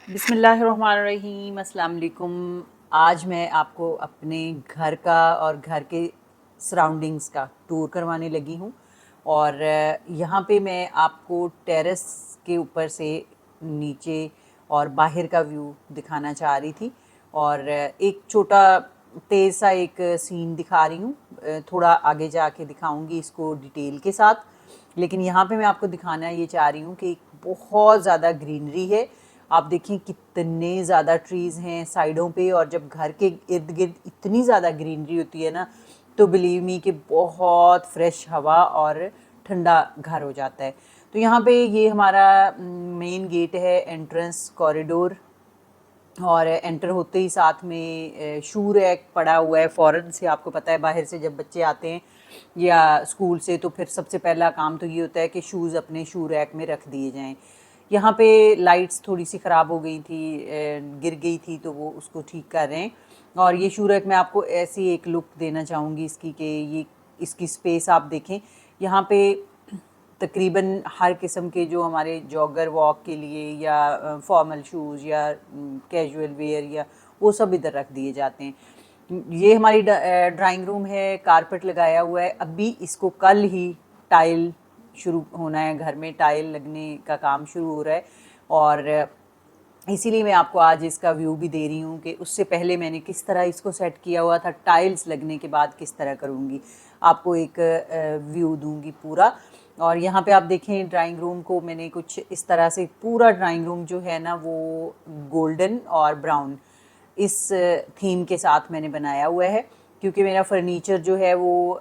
बिस्मिल्लाहिर्रहमानिर्रहीम, अस्सलाम वालेकुम। आज मैं आपको अपने घर का और घर के सराउंडिंग्स का टूर करवाने लगी हूँ। और यहाँ पे मैं आपको टेरेस के ऊपर से नीचे और बाहर का व्यू दिखाना चाह रही थी। और एक छोटा तेज़ सा एक सीन दिखा रही हूँ। थोड़ा आगे जाके दिखाऊंगी इसको डिटेल के साथ, लेकिन यहाँ पे मैं आपको दिखाना ये चाह रही हूँ कि बहुत ज़्यादा ग्रीनरी है। आप देखें कितने ज़्यादा ट्रीज़ हैं साइडों पे, और जब घर के इर्द गिर्द इतनी ज़्यादा ग्रीनरी होती है ना, तो बिलीव मी कि बहुत फ्रेश हवा और ठंडा घर हो जाता है। तो यहाँ पे ये हमारा मेन गेट है, एंट्रेंस कॉरिडोर। और एंटर होते ही साथ में शू रैक पड़ा हुआ है। फ़ौरन से आपको पता है, बाहर से जब बच्चे आते हैं या स्कूल से, तो फिर सबसे पहला काम तो ये होता है कि शूज़ अपने शू रैक में रख दिए जाएं। यहाँ पे लाइट्स थोड़ी सी ख़राब हो गई थी, गिर गई थी, तो वो उसको ठीक कर रहे हैं। और ये शू रैक मैं आपको ऐसी एक लुक देना चाहूँगी इसकी कि ये इसकी स्पेस आप देखें। यहाँ पे तकरीबन हर किस्म के जो हमारे जॉगर वॉक के लिए या फॉर्मल शूज़ या कैजुअल वेयर या वो सब इधर रख दिए जाते हैं। ये हमारी ड्राइंग रूम है, कारपेट लगाया हुआ है। अभी इसको कल ही टाइल शुरू होना है, घर में टाइल लगने का काम शुरू हो रहा है। और इसीलिए मैं आपको आज इसका व्यू भी दे रही हूँ कि उससे पहले मैंने किस तरह इसको सेट किया हुआ था, टाइल्स लगने के बाद किस तरह करूँगी, आपको एक व्यू दूँगी पूरा। और यहाँ पे आप देखें ड्राइंग रूम को मैंने कुछ इस तरह से, पूरा ड्राइंग रूम जो है ना वो गोल्डन और ब्राउन इस थीम के साथ मैंने बनाया हुआ है, क्योंकि मेरा फर्नीचर जो है वो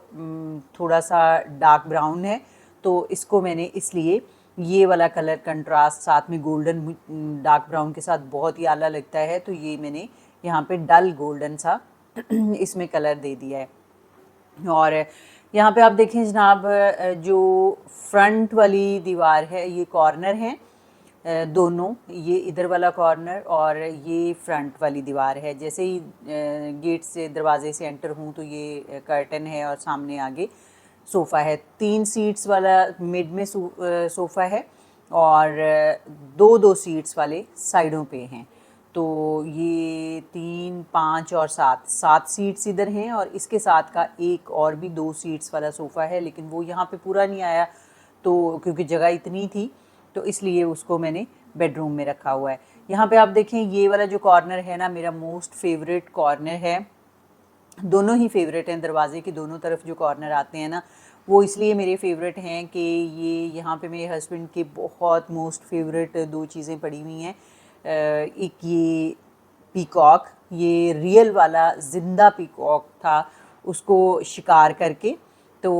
थोड़ा सा डार्क ब्राउन है। तो इसको मैंने इसलिए ये वाला कलर कंट्रास्ट साथ में गोल्डन डार्क ब्राउन के साथ बहुत ही आला लगता है, तो ये मैंने यहाँ पे डल गोल्डन सा इसमें कलर दे दिया है। और यहाँ पे आप देखें जनाब, जो फ्रंट वाली दीवार है, ये कॉर्नर है दोनों, ये इधर वाला कॉर्नर और ये फ्रंट वाली दीवार है। जैसे ही गेट से, दरवाजे से एंटर हूँ, तो ये कर्टन है और सामने आगे सोफ़ा है। 3 सीट्स वाला मिड में सोफ़ा है, और दो दो सीट्स वाले साइडों पे हैं। तो ये 3, 5 और 7 सीट्स इधर हैं, और इसके साथ का एक और भी 2 सीट्स वाला सोफ़ा है, लेकिन वो यहाँ पे पूरा नहीं आया, तो क्योंकि जगह इतनी थी, तो इसलिए उसको मैंने बेडरूम में रखा हुआ है। यहाँ पे आप देखें ये वाला जो कॉर्नर है ना, मेरा मोस्ट फेवरेट कॉर्नर है। दोनों ही फेवरेट हैं, दरवाजे की दोनों तरफ जो कॉर्नर आते हैं ना, वो इसलिए मेरे फेवरेट हैं कि ये यहाँ पे मेरे हस्बैंड के बहुत मोस्ट फेवरेट 2 चीज़ें पड़ी हुई हैं। एक ये पीकॉक, ये रियल वाला ज़िंदा पीकॉक था, उसको शिकार करके तो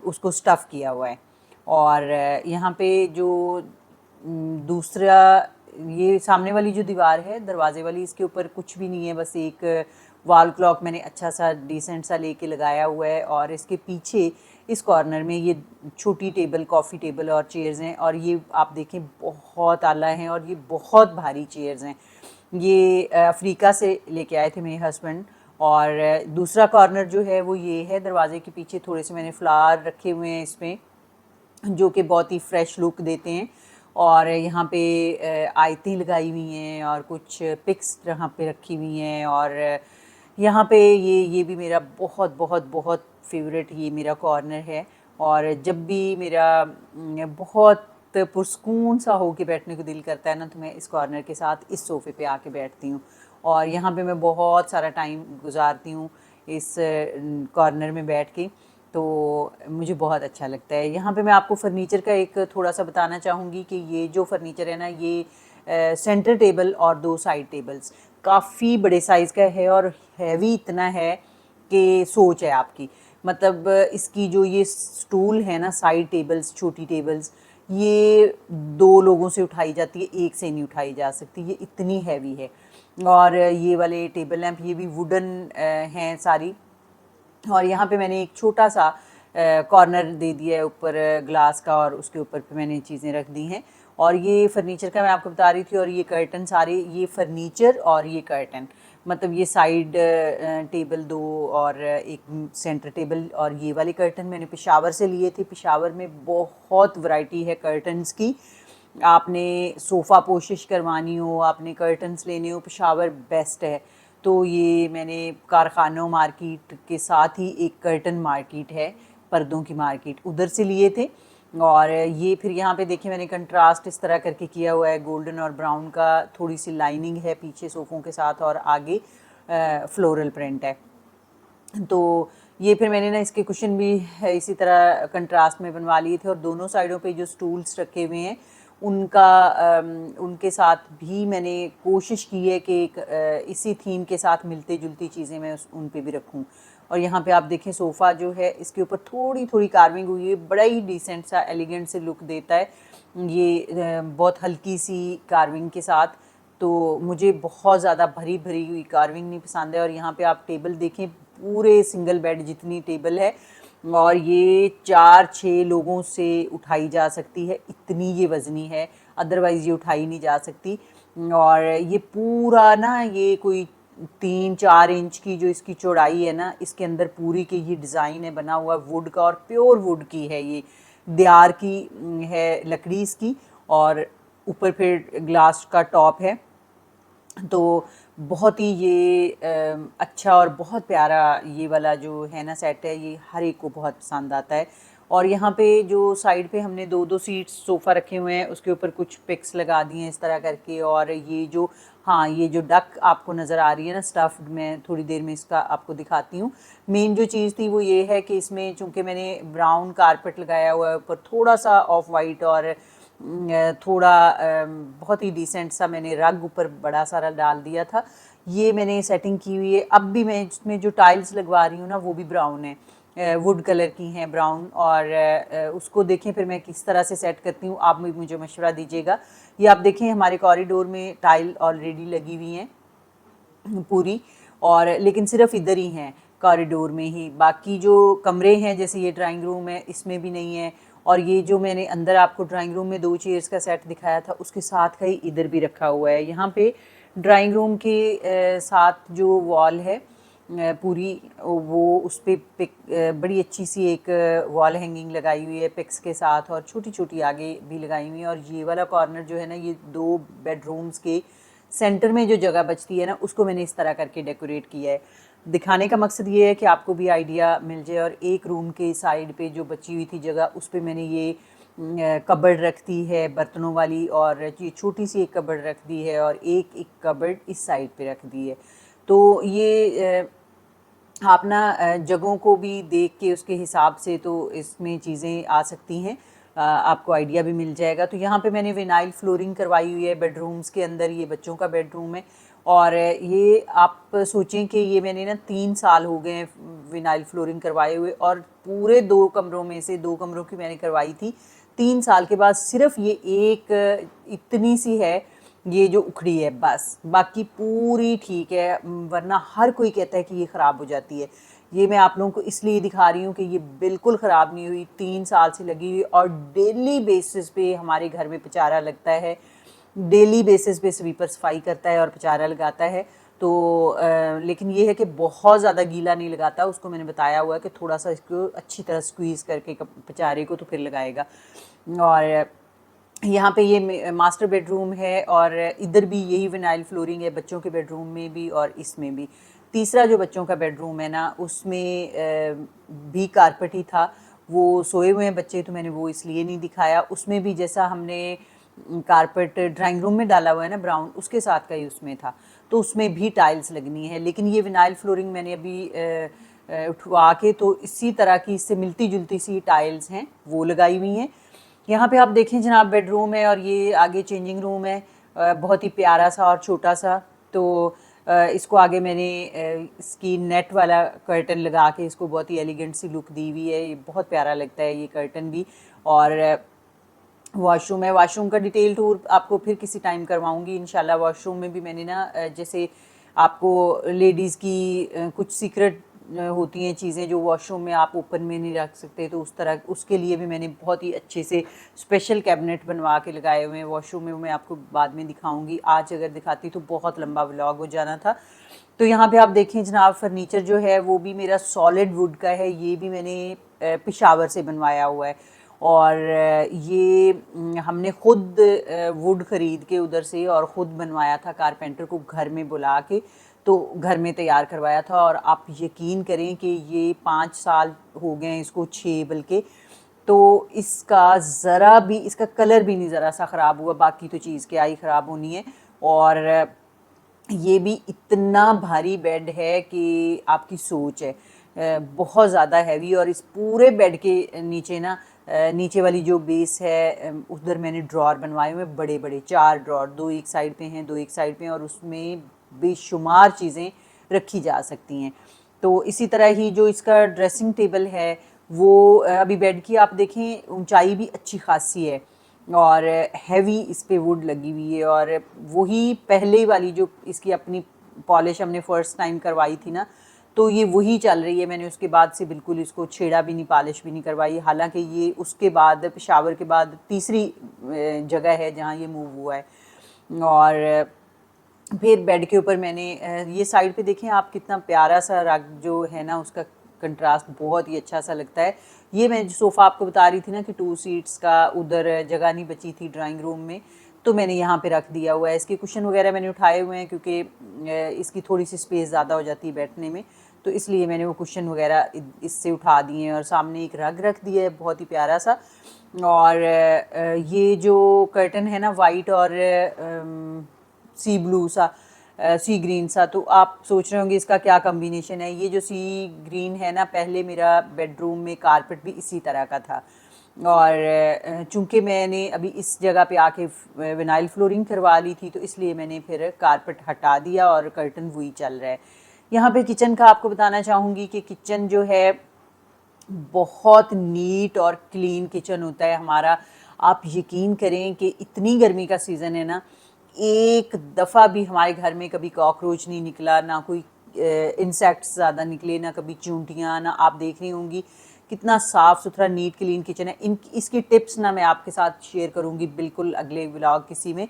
उसको स्टफ़ किया हुआ है। और यहाँ पे जो दूसरा, ये सामने वाली जो दीवार है दरवाजे वाली, इसके ऊपर कुछ भी नहीं है, बस एक वॉल क्लॉक मैंने अच्छा सा डिसेंट सा लेके लगाया हुआ है। और इसके पीछे इस कॉर्नर में ये छोटी टेबल, कॉफ़ी टेबल और चेयर्स हैं, और ये आप देखें बहुत आला हैं और ये बहुत भारी चेयर्स हैं। ये अफ्रीका से लेके आए थे मेरे हस्बैंड। और दूसरा कॉर्नर जो है वो ये है, दरवाजे के पीछे थोड़े से मैंने फ्लावर रखे हुए हैं इसमें, जो कि बहुत ही फ्रेश लुक देते हैं। और यहाँ पे आयतें लगाई हुई हैं और कुछ पिक्स यहाँ पे रखी हुई हैं। और यहाँ पे ये भी मेरा बहुत बहुत बहुत फेवरेट ये मेरा कॉर्नर है। और जब भी मेरा बहुत पुरस्कून सा हो के बैठने को दिल करता है ना, तो मैं इस कॉर्नर के साथ इस सोफ़े पे आके बैठती हूँ, और यहाँ पे मैं बहुत सारा टाइम गुजारती हूँ इस कॉर्नर में बैठ के। तो मुझे बहुत अच्छा लगता है। यहाँ पे मैं आपको फ़र्नीचर का एक थोड़ा सा बताना चाहूँगी कि ये जो फ़र्नीचर है ना, ये सेंटर टेबल और 2 साइड टेबल्स काफ़ी बड़े साइज़ का है, और हैवी इतना है कि सोच है आपकी। मतलब इसकी जो ये स्टूल है ना, साइड टेबल्स, छोटी टेबल्स, ये 2 लोगों से उठाई जाती है, एक से नहीं उठाई जा सकती, ये इतनी हैवी है। और ये वाले टेबल लैंप, ये भी वुडन हैं सारी। और यहाँ पे मैंने एक छोटा सा कॉर्नर दे दिया है ऊपर ग्लास का, और उसके ऊपर पे मैंने चीज़ें रख दी हैं। और ये फर्नीचर का मैं आपको बता रही थी। और ये कर्टन सारे, ये फर्नीचर और ये कर्टन, मतलब ये साइड टेबल 2 और एक सेंटर टेबल, और ये वाले कर्टन मैंने पेशावर से लिए थे। पेशावर में बहुत वैरायटी है कर्टन्स की, आपने सोफ़ा पोशिश करवानी हो, आपने कर्टन्स लेने हो, पेशावर बेस्ट है। तो ये मैंने कारखानों मार्केट के साथ ही एक कर्टन मार्केट है, पर्दों की मार्केट, उधर से लिए थे। और ये फिर यहाँ पे देखिए मैंने कंट्रास्ट इस तरह करके किया हुआ है, गोल्डन और ब्राउन का, थोड़ी सी लाइनिंग है पीछे सोफ़ों के साथ और आगे फ्लोरल प्रिंट है। तो ये फिर मैंने ना इसके कुशन भी इसी तरह कंट्रास्ट में बनवा लिए थे, और दोनों साइडों पे जो स्टूल्स रखे हुए हैं उनका उनके साथ भी मैंने कोशिश की है कि इसी थीम के साथ मिलते जुलती चीज़ें मैं उन पे भी रखूं। और यहाँ पे आप देखें सोफ़ा जो है इसके ऊपर थोड़ी थोड़ी कार्विंग हुई है, बड़ा ही डिसेंट सा एलिगेंट से लुक देता है ये, बहुत हल्की सी कार्विंग के साथ। तो मुझे बहुत ज़्यादा भरी भरी हुई कार्विंग नहीं पसंद है। और यहाँ पे आप टेबल देखें, पूरे सिंगल बेड जितनी टेबल है, और ये 4-6 लोगों से उठाई जा सकती है, इतनी ये वज़नी है, अदरवाइज़ ये उठाई नहीं जा सकती। और ये पूरा ना ये कोई 3-4 इंच की जो इसकी चौड़ाई है ना, इसके अंदर पूरी की ये डिज़ाइन है बना हुआ वुड का, और प्योर वुड की है ये, देयार की है लकड़ी इसकी, और ऊपर फिर ग्लास का टॉप है। तो बहुत ही ये अच्छा और बहुत प्यारा ये वाला जो है ना सेट है, ये हर एक को बहुत पसंद आता है। और यहाँ पे जो साइड पे हमने 2-2 सीट्स सोफ़ा रखे हुए हैं, उसके ऊपर कुछ पिक्स लगा दिए हैं इस तरह करके। और ये जो, हाँ, ये जो डक आपको नज़र आ रही है ना स्टफ्ड, मैं थोड़ी देर में इसका आपको दिखाती हूँ। मेन जो चीज़ थी वो ये है कि इसमें चूँकि मैंने ब्राउन कारपेट लगाया हुआ है ऊपर, थोड़ा सा ऑफ वाइट और थोड़ा बहुत ही डिसेंट सा मैंने रग ऊपर बड़ा सारा डाल दिया था। ये मैंने सेटिंग की हुई है। अब भी मैं इसमें जो टाइल्स लगवा रही हूँ ना वो भी ब्राउन है, वुड कलर की हैं ब्राउन। और उसको देखें फिर मैं किस तरह से सेट करती हूँ, आप भी मुझे मशवरा दीजिएगा। ये आप देखें हमारे कॉरिडोर में टाइल ऑलरेडी लगी हुई हैं पूरी, और लेकिन सिर्फ इधर ही हैं कॉरिडोर में ही, बाकी जो कमरे हैं जैसे ये ड्राइंग रूम है इसमें भी नहीं है। और ये जो मैंने अंदर आपको ड्राइंग रूम में 2 चेयर्स का सेट दिखाया था उसके साथ का ही इधर भी रखा हुआ है। यहाँ पे ड्राइंग रूम के साथ जो वॉल है पूरी, वो उस पर बड़ी अच्छी सी एक वॉल हैंगिंग लगाई हुई है पिक्स के साथ, और छोटी छोटी आगे भी लगाई हुई है। और ये वाला कॉर्नर जो है ना, ये 2 बेडरूम्स के सेंटर में जो जगह बचती है ना, उसको मैंने इस तरह करके डेकोरेट किया है। दिखाने का मकसद ये है कि आपको भी आइडिया मिल जाए। और एक रूम के साइड पे जो बची हुई थी जगह, उस पर मैंने ये कबर्ड रख दी है बर्तनों वाली, और ये छोटी सी एक कबर्ड रख दी है, और एक एक कबर्ड इस साइड पे रख दी है। तो ये आप ना जगहों को भी देख के उसके हिसाब से तो इसमें चीज़ें आ सकती हैं, आपको आइडिया भी मिल जाएगा। तो यहाँ पे मैंने विनाइल फ्लोरिंग करवाई हुई है बेडरूम्स के अंदर, ये बच्चों का बेडरूम है। और ये आप सोचें कि ये मैंने ना 3 साल हो गए हैं विनाइल फ्लोरिंग करवाए हुए, और पूरे 2 कमरों में से 2 कमरों की मैंने करवाई थी। 3 साल के बाद सिर्फ ये एक इतनी सी है ये जो उखड़ी है बस, बाकी पूरी ठीक है। वरना हर कोई कहता है कि ये ख़राब हो जाती है। ये मैं आप लोगों को इसलिए दिखा रही हूँ कि ये बिल्कुल ख़राब नहीं हुई, 3 साल से लगी हुई, और डेली बेसिस पे हमारे घर में पचारा लगता है, डेली बेसिस पे स्वीपर सफाई करता है और पचारा लगाता है। तो लेकिन ये है कि बहुत ज़्यादा गीला नहीं लगाता, उसको मैंने बताया हुआ है कि थोड़ा सा इसको अच्छी तरह स्क्वीज़ करके पचारे को तो फिर लगाएगा। और यहाँ पे ये मास्टर बेडरूम है, और इधर भी यही विनाइल फ्लोरिंग है, बच्चों के बेडरूम में भी और इसमें भी। तीसरा जो बच्चों का बेडरूम है ना, उसमें भी कारपेट ही था। वो सोए हुए हैं बच्चे, तो मैंने वो इसलिए नहीं दिखाया। उसमें भी जैसा हमने कारपेट ड्राइंग रूम में डाला हुआ है ना ब्राउन, उसके साथ का ही उसमें था, तो उसमें भी टाइल्स लगनी है। लेकिन ये विनाइल फ्लोरिंग मैंने अभी उठवा के, तो इसी तरह की इससे मिलती जुलती सी टाइल्स हैं वो लगाई हुई हैं। यहाँ पे आप देखें जनाब बेडरूम है, और ये आगे चेंजिंग रूम है, बहुत ही प्यारा सा और छोटा सा। तो इसको आगे मैंने इसकी नेट वाला कर्टन लगा के इसको बहुत ही एलिगेंट सी लुक दी हुई है, ये बहुत प्यारा लगता है ये कर्टन भी। और वॉशरूम है, वॉशरूम का डिटेल टूर आपको फिर किसी टाइम करवाऊंगी इंशाल्लाह। वॉशरूम में भी मैंने ना जैसे आपको लेडीज़ की कुछ सीक्रेट होती हैं चीज़ें जो वॉशरूम में आप ओपन में नहीं रख सकते, तो उस तरह उसके लिए भी मैंने बहुत ही अच्छे से स्पेशल कैबिनेट बनवा के लगाए हुए हैं वॉशरूम में। मैं आपको बाद में दिखाऊंगी, आज अगर दिखाती तो बहुत लंबा व्लॉग हो जाना था। तो यहाँ पे आप देखें जनाब, फर्नीचर जो है वो भी मेरा सॉलिड वुड का है, ये भी मैंने पेशावर से बनवाया हुआ है। और ये हमने खुद वुड ख़रीद के उधर से और ख़ुद बनवाया था, कारपेंटर को घर में बुला के तो घर में तैयार करवाया था। और आप यकीन करें कि ये 5 साल हो गए हैं इसको, 6 बल्कि, तो इसका ज़रा भी, इसका कलर भी नहीं ज़रा सा ख़राब हुआ। बाकी तो चीज़ क्या ही ख़राब होनी है। और ये भी इतना भारी बेड है कि आपकी सोच है, बहुत ज़्यादा हैवी। और इस पूरे बेड के नीचे ना, नीचे वाली जो बेस है उधर मैंने ड्रॉर बनवाए हुए बड़े बड़े, 4 ड्रॉर, 2 एक साइड पे हैं, 2 एक साइड पे हैं, और उसमें बेशुमार चीज़ें रखी जा सकती हैं। तो इसी तरह ही जो इसका ड्रेसिंग टेबल है वो अभी बेड की आप देखें ऊंचाई भी अच्छी खासी है और हैवी इस पे वुड लगी हुई है। और वही पहले वाली जो इसकी अपनी पॉलिश हमने फ़र्स्ट टाइम करवाई थी ना, तो ये वही चल रही है। मैंने उसके बाद से बिल्कुल इसको छेड़ा भी नहीं, पॉलिश भी नहीं करवाई। हालांकि ये उसके बाद पेशावर के बाद तीसरी जगह है जहाँ ये मूव हुआ है। और फिर बेड के ऊपर मैंने ये साइड पे देखें आप, कितना प्यारा सा रग जो है ना, उसका कंट्रास्ट बहुत ही अच्छा सा लगता है। ये मैं जो सोफ़ा आपको बता रही थी ना कि 2 सीट्स का, उधर जगह नहीं बची थी ड्राइंग रूम में, तो मैंने यहाँ पे रख दिया हुआ है। इसके कुशन वगैरह मैंने उठाए हुए हैं क्योंकि इसकी थोड़ी सी स्पेस ज़्यादा हो जाती है बैठने में, तो इसलिए मैंने वो कुशन वगैरह इससे उठा दिए हैं। और सामने एक रग रख दिया है बहुत ही प्यारा सा। और ये जो कर्टन है ना, वाइट और सी ब्लू सा, सी ग्रीन सा, तो आप सोच रहे होंगे इसका क्या कम्बिनेशन है। ये जो सी ग्रीन है ना, पहले मेरा बेडरूम में कारपेट भी इसी तरह का था। और चूंकि मैंने अभी इस जगह पे आके विनाइल फ्लोरिंग करवा ली थी, तो इसलिए मैंने फिर कारपेट हटा दिया और कर्टन वही चल रहा है। यहाँ पे किचन का आपको बताना चाहूँगी कि किचन जो है बहुत नीट और क्लीन किचन होता है हमारा। आप यकीन करें कि इतनी गर्मी का सीज़न है ना, एक दफ़ा भी हमारे घर में कभी कॉकरोच नहीं निकला, ना कोई इंसेक्ट्स ज़्यादा निकले, ना कभी चूंटियाँ, ना। आप देख रही होंगी कितना साफ़ सुथरा नीट क्लीन किचन है। इसकी टिप्स ना मैं आपके साथ शेयर करूँगी बिल्कुल अगले व्लॉग किसी में,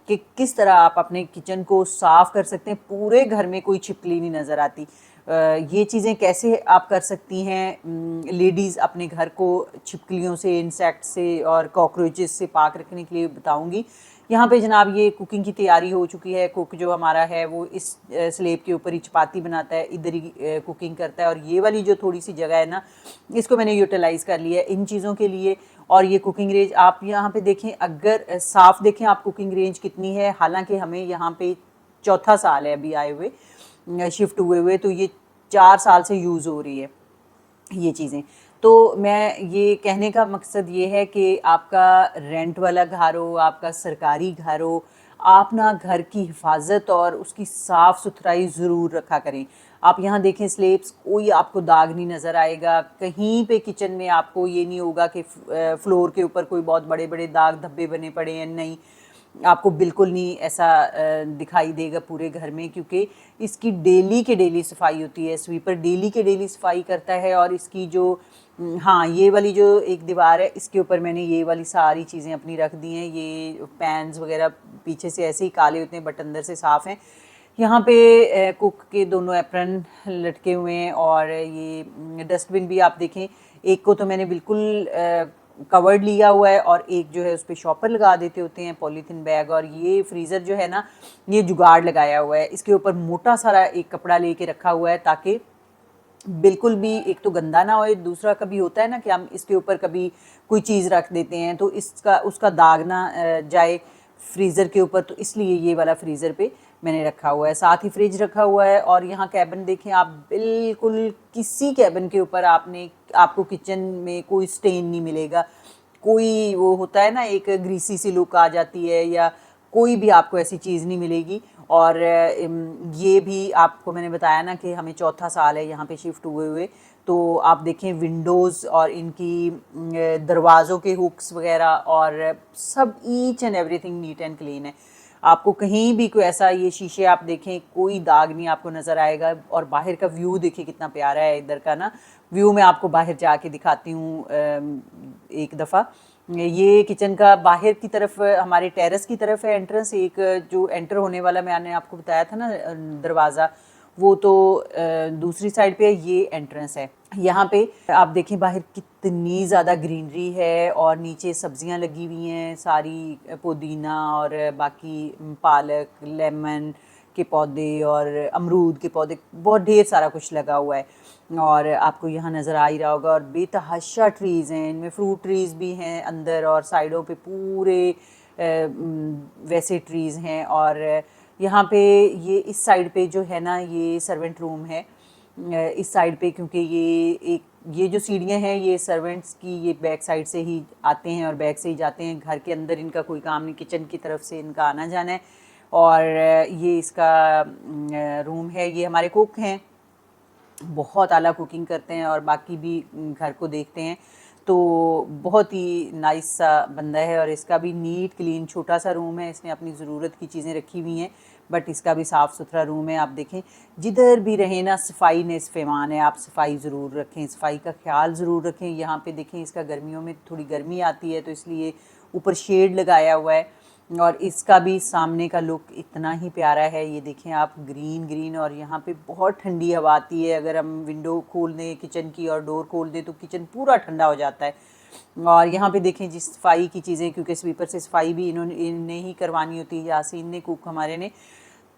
कि किस तरह आप अपने किचन को साफ़ कर सकते हैं, पूरे घर में कोई छिपकली नहीं नज़र आती। ये चीज़ें कैसे आप कर सकती हैं लेडीज़ अपने घर को छिपकलियों से, इंसेक्ट से और कॉकरोचेस से पाक रखने के लिए बताऊंगी। यहाँ पे जनाब ये कुकिंग की तैयारी हो चुकी है। कुक जो हमारा है वो इस स्लेब के ऊपर ही चपाती बनाता है, इधर ही कुकिंग करता है। और ये वाली जो थोड़ी सी जगह है ना, इसको मैंने यूटिलाइज़ कर लिया है इन चीज़ों के लिए। और ये कुकिंग रेंज आप यहाँ पे देखें, अगर साफ़ देखें आप कुकिंग रेंज कितनी है। हालांकि हमें यहाँ पे चौथा साल है अभी आए हुए, शिफ्ट हुए हुए, तो ये 4 साल से यूज़ हो रही है ये चीज़ें। तो मैं ये कहने का मकसद ये है कि आपका रेंट वाला घर हो, आपका सरकारी घर हो, आप ना घर की हिफाजत और उसकी साफ़ सुथराई ज़रूर रखा करें। आप यहाँ देखें स्लेब्स, कोई आपको दाग नहीं नज़र आएगा कहीं पे। किचन में आपको ये नहीं होगा कि फ्लोर के ऊपर कोई बहुत बड़े बड़े दाग धब्बे बने पड़े हैं, नहीं, आपको बिल्कुल नहीं ऐसा दिखाई देगा पूरे घर में, क्योंकि इसकी डेली के डेली सफाई होती है। स्वीपर डेली के डेली सफाई करता है। और इसकी जो हाँ, ये वाली जो एक दीवार है, इसके ऊपर मैंने ये वाली सारी चीज़ें अपनी रख दी हैं। ये पैन्स वगैरह पीछे से ऐसे ही काले होते हैं बट अंदर से साफ़ हैं। यहाँ पे कुक के दोनों एप्रन लटके हुए हैं। और ये डस्टबिन भी आप देखें, एक को तो मैंने बिल्कुल कवर्ड लिया हुआ है और एक जो है उस पर शॉपर लगा देते होते हैं, पॉलीथीन बैग। और ये फ्रीज़र जो है ना, ये जुगाड़ लगाया हुआ है, इसके ऊपर मोटा सारा एक कपड़ा लेके रखा हुआ है ताकि बिल्कुल भी, एक तो गंदा ना हो, दूसरा कभी होता है ना कि हम इसके ऊपर कभी कोई चीज़ रख देते हैं तो इसका उसका दाग ना जाए फ्रीज़र के ऊपर, तो इसलिए ये वाला फ्रीज़र पे मैंने रखा हुआ है। साथ ही फ्रिज रखा हुआ है। और यहाँ कैबिन देखें आप, बिल्कुल किसी कैबिन के ऊपर आपको किचन में कोई स्टेन नहीं मिलेगा। कोई वो होता है ना, एक ग्रीसी सी लुक आ जाती है, या कोई भी आपको ऐसी चीज़ नहीं मिलेगी। और ये भी आपको मैंने बताया ना कि हमें चौथा साल है यहाँ पे शिफ्ट हुए हुए, तो आप देखें विंडोज़ और इनकी दरवाज़ों के हुक्स वगैरह और सब each and everything neat and clean है। आपको कहीं भी कोई ऐसा, ये शीशे आप देखें कोई दाग नहीं आपको नज़र आएगा। और बाहर का व्यू देखिए कितना प्यारा है। इधर का ना व्यू मैं आपको बाहर जाके दिखाती हूँ एक दफ़ा। ये किचन का बाहर की तरफ हमारे टेरेस की तरफ है एंट्रेंस। एक जो एंटर होने वाला मैंने आपको बताया था ना दरवाज़ा, वो तो दूसरी साइड पे ये एंट्रेंस है। यहाँ पे आप देखें बाहर कितनी ज़्यादा ग्रीनरी है और नीचे सब्जियाँ लगी हुई हैं सारी, पुदीना और बाकी पालक, लेमन के पौधे और अमरूद के पौधे, बहुत ढेर सारा कुछ लगा हुआ है। और आपको यहाँ नज़र आ ही रहा होगा, और बेतहाशा ट्रीज़ हैं, इनमें फ्रूट ट्रीज़ भी हैं अंदर और साइडों पे पूरे वैसे ट्रीज़ हैं। और यहाँ पे ये इस साइड पे जो है ना, ये सर्वेंट रूम है इस साइड पे, क्योंकि ये जो सीढ़ियाँ हैं ये सर्वेंट्स की, ये बैक साइड से ही आते हैं और बैक से ही जाते हैं। घर के अंदर इनका कोई काम नहीं, किचन की तरफ से इनका आना जाना है। और ये इसका रूम है। ये हमारे कुक हैं, बहुत आला कुकिंग करते हैं और बाकी भी घर को देखते हैं। तो बहुत ही नाइस सा बंदा है। और इसका भी नीट क्लीन छोटा सा रूम है, इसने अपनी ज़रूरत की चीज़ें रखी हुई हैं, बट इसका भी साफ़ सुथरा रूम है। आप देखें जिधर भी रहें ना, सफाई ने इस्फेमान है, आप सफाई ज़रूर रखें, सफाई का ख्याल ज़रूर रखें। यहाँ पे देखें इसका गर्मियों में थोड़ी गर्मी आती है तो इसलिए ऊपर शेड लगाया हुआ है। और इसका भी सामने का लुक इतना ही प्यारा है, ये देखें आप, ग्रीन ग्रीन। और यहाँ पे बहुत ठंडी हवा आती है, अगर हम विंडो खोल दें किचन की और डोर खोल दें तो किचन पूरा ठंडा हो जाता है। और यहाँ पे देखें जिस सफाई की चीज़ें, क्योंकि स्वीपर से सफाई भी इन्हें ही करवानी होती है, यासीन ने, कुक हमारे ने,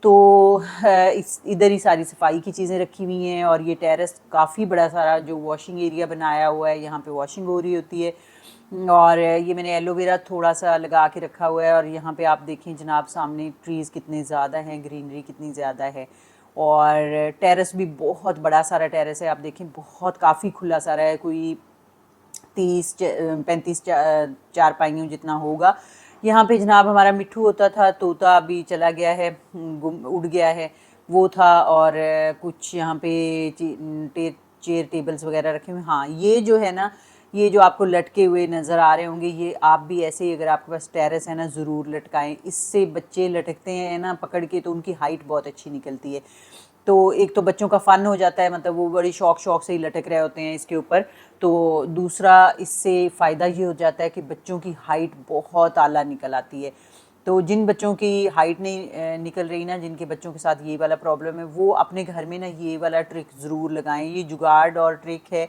तो इस इधर ही सारी सफाई की चीज़ें रखी हुई हैं। और ये टेरेस काफ़ी बड़ा सारा जो वॉशिंग एरिया बनाया हुआ है, यहाँ पे वॉशिंग हो रही होती है। और ये मैंने एलोवेरा थोड़ा सा लगा के रखा हुआ है। और यहाँ पे आप देखें जनाब सामने ट्रीज़ कितने ज़्यादा हैं, ग्रीनरी कितनी ज़्यादा है। और टेरेस भी बहुत बड़ा सारा टेरेस है, आप देखें बहुत काफ़ी खुला सारा है, कोई 30-35 चारपाइयों जितना होगा। यहाँ पे जनाब हमारा मिट्ठू होता था, तोता अभी चला गया है, उड़ गया है, वो था। और कुछ यहाँ पे चेयर टेबल्स वगैरह रखे हुए। हाँ, ये जो है ना, ये जो आपको लटके हुए नज़र आ रहे होंगे, ये आप भी ऐसे ही, अगर आपके पास टेरेस है ना, ज़रूर लटकाएं। इससे बच्चे लटकते हैं ना पकड़ के तो उनकी हाइट बहुत अच्छी निकलती है। तो एक तो बच्चों का फ़न हो जाता है, मतलब वो बड़ी शौक से ही लटक रहे होते हैं इसके ऊपर। तो दूसरा इससे फ़ायदा ये हो जाता है कि बच्चों की हाइट बहुत आला निकल आती है। तो जिन बच्चों की हाइट नहीं निकल रही ना, जिनके बच्चों के साथ ये वाला प्रॉब्लम है, वो अपने घर में ना ये वाला ट्रिक ज़रूर लगाएं। ये जुगाड़ और ट्रिक है।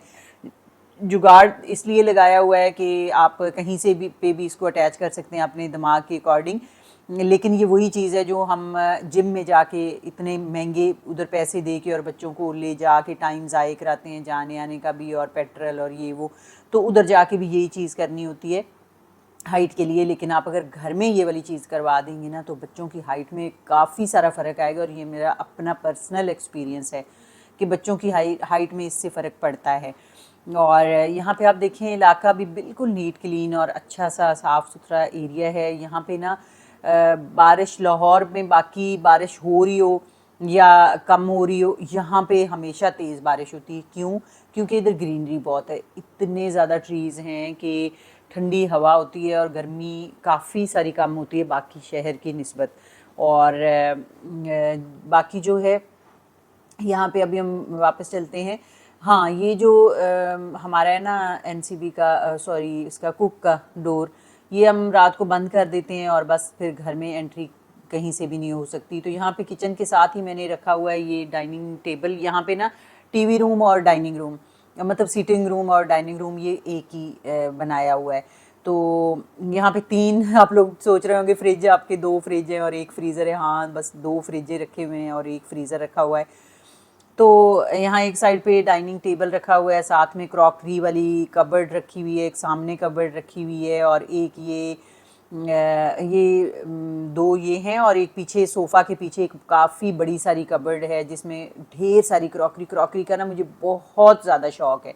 जुगाड़ इसलिए लगाया हुआ है कि आप कहीं से भी पे भी इसको अटैच कर सकते हैं अपने दिमाग के अकॉर्डिंग। लेकिन ये वही चीज़ है जो हम जिम में जाके इतने महंगे उधर पैसे दे के और बच्चों को ले जाके टाइम ज़ाय कराते हैं, जाने आने का भी और पेट्रोल और ये वो, तो उधर जाके भी यही चीज़ करनी होती है हाइट के लिए। लेकिन आप अगर घर में ये वाली चीज़ करवा देंगे ना, तो बच्चों की हाइट में काफ़ी सारा फ़र्क आएगा। और ये मेरा अपना पर्सनल एक्सपीरियंस है कि बच्चों की हाइट में इससे फ़र्क पड़ता है। और यहाँ पे आप देखें इलाका भी बिल्कुल नीट क्लीन और अच्छा सा साफ़ सुथरा एरिया है। यहाँ पे ना बारिश, लाहौर में बाकी बारिश हो रही हो या कम हो रही हो, यहाँ पे हमेशा तेज़ बारिश होती है। क्यों? क्योंकि इधर ग्रीनरी बहुत है, इतने ज़्यादा ट्रीज़ हैं कि ठंडी हवा होती है और गर्मी काफ़ी सारी कम होती है बाकी शहर की निस्बत। और बाकी जो है यहाँ पे अभी हम वापस चलते हैं। हाँ, ये जो हमारा है ना एनसीबी का, सॉरी, इसका कुक का डोर, ये हम रात को बंद कर देते हैं और बस फिर घर में एंट्री कहीं से भी नहीं हो सकती। तो यहाँ पे किचन के साथ ही मैंने रखा हुआ है ये डाइनिंग टेबल। यहाँ पे ना टीवी रूम और डाइनिंग रूम, मतलब सीटिंग रूम और डाइनिंग रूम, ये एक ही बनाया हुआ है। तो यहाँ पे 3 आप लोग सोच रहे होंगे फ्रिज, आपके 2 फ्रिज हैं और एक फ्रीज़र है। हाँ, बस 2 फ्रिजें रखे हुए हैं और एक फ्रीज़र रखा हुआ है। तो यहाँ एक साइड पे डाइनिंग टेबल रखा हुआ है, साथ में क्रॉकरी वाली कबर्ड रखी हुई है, एक सामने कबर्ड रखी हुई है और एक ये 2 ये हैं और एक पीछे सोफ़ा के पीछे एक काफ़ी बड़ी सारी कबर्ड है जिसमें ढेर सारी क्रॉकरी का ना मुझे बहुत ज़्यादा शौक़ है।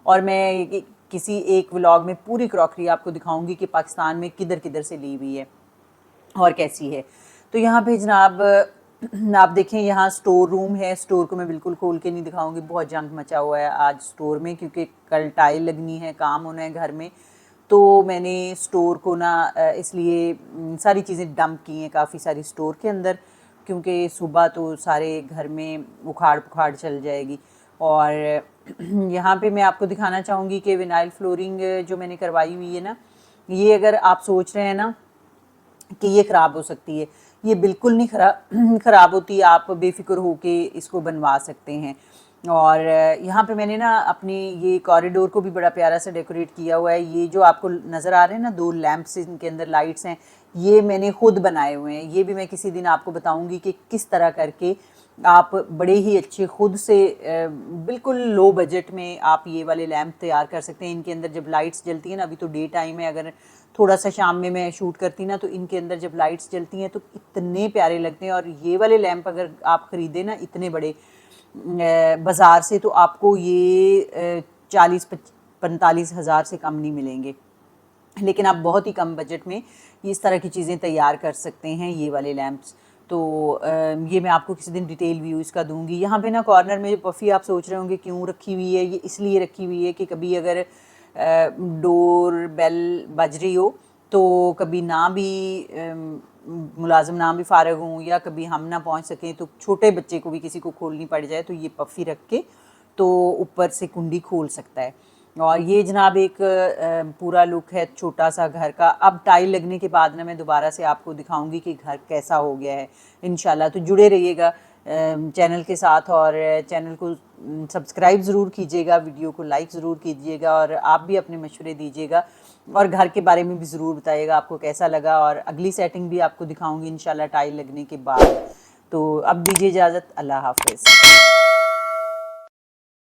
और मैं किसी एक व्लॉग में पूरी क्रॉकरी आपको दिखाऊंगी कि पाकिस्तान में किधर किधर से ली हुई है और कैसी है। तो यहाँ पे जनाब आप देखें, यहाँ स्टोर रूम है। स्टोर को मैं बिल्कुल खोल के नहीं दिखाऊंगी, बहुत जंग मचा हुआ है आज स्टोर में, क्योंकि कल टाइल लगनी है, काम होना है घर में। तो मैंने स्टोर को ना इसलिए सारी चीज़ें डंप की हैं काफ़ी सारी स्टोर के अंदर, क्योंकि सुबह तो सारे घर में उखाड़ पुखाड़ चल जाएगी। और यहाँ पे मैं आपको दिखाना चाहूँगी कि विनाइल फ्लोरिंग जो मैंने करवाई हुई है ना, ये अगर आप सोच रहे हैं ना कि ये ख़राब हो सकती है, ये बिल्कुल नहीं ख़राब होती। आप बेफिक्र हो के इसको बनवा सकते हैं। और यहाँ पे मैंने ना अपनी ये कॉरिडोर को भी बड़ा प्यारा सा डेकोरेट किया हुआ है। ये जो आपको नज़र आ रहे हैं ना 2 लैंप्स, इनके अंदर लाइट्स हैं, ये मैंने खुद बनाए हुए हैं। ये भी मैं किसी दिन आपको बताऊंगी कि किस तरह करके आप बड़े ही अच्छे खुद से बिल्कुल लो बजट में आप ये वाले लैंप तैयार कर सकते हैं। इनके अंदर जब लाइट्स जलती हैं ना, अभी तो डे टाइम है, अगर थोड़ा सा शाम में मैं शूट करती ना, तो इनके अंदर जब लाइट्स जलती हैं तो इतने प्यारे लगते हैं। और ये वाले लैंप अगर आप ख़रीदे ना इतने बड़े बाज़ार से, तो आपको ये 40-45 हज़ार से कम नहीं मिलेंगे। लेकिन आप बहुत ही कम बजट में इस तरह की चीज़ें तैयार कर सकते हैं, ये वाले लैंप्स। तो ये मैं आपको किसी दिन डिटेल व्यू इसका दूंगी। यहाँ पे ना कॉर्नर में जो पफ़ी आप सोच रहे होंगे क्यों रखी हुई है, ये इसलिए रखी हुई है कि कभी अगर डोर बेल बज रही हो, तो कभी ना भी मुलाजिम ना भी फ़ारग हों या कभी हम ना पहुँच सकें, तो छोटे बच्चे को भी किसी को खोलनी पड़ जाए तो ये पफ़ी रख के तो ऊपर से कुंडी खोल सकता है। और ये जनाब एक पूरा लुक है छोटा सा घर का। अब टाइल लगने के बाद ना मैं दोबारा से आपको दिखाऊंगी कि घर कैसा हो गया है इंशाल्लाह। तो जुड़े रहिएगा चैनल के साथ, और चैनल को सब्सक्राइब ज़रूर कीजिएगा, वीडियो को लाइक ज़रूर कीजिएगा, और आप भी अपने मशवरे दीजिएगा और घर के बारे में भी ज़रूर बताइएगा आपको कैसा लगा। और अगली सेटिंग भी आपको दिखाऊंगी इंशाल्लाह टाइल लगने के बाद। तो अब दीजिए इजाज़त, अल्लाह हाफ़िज़।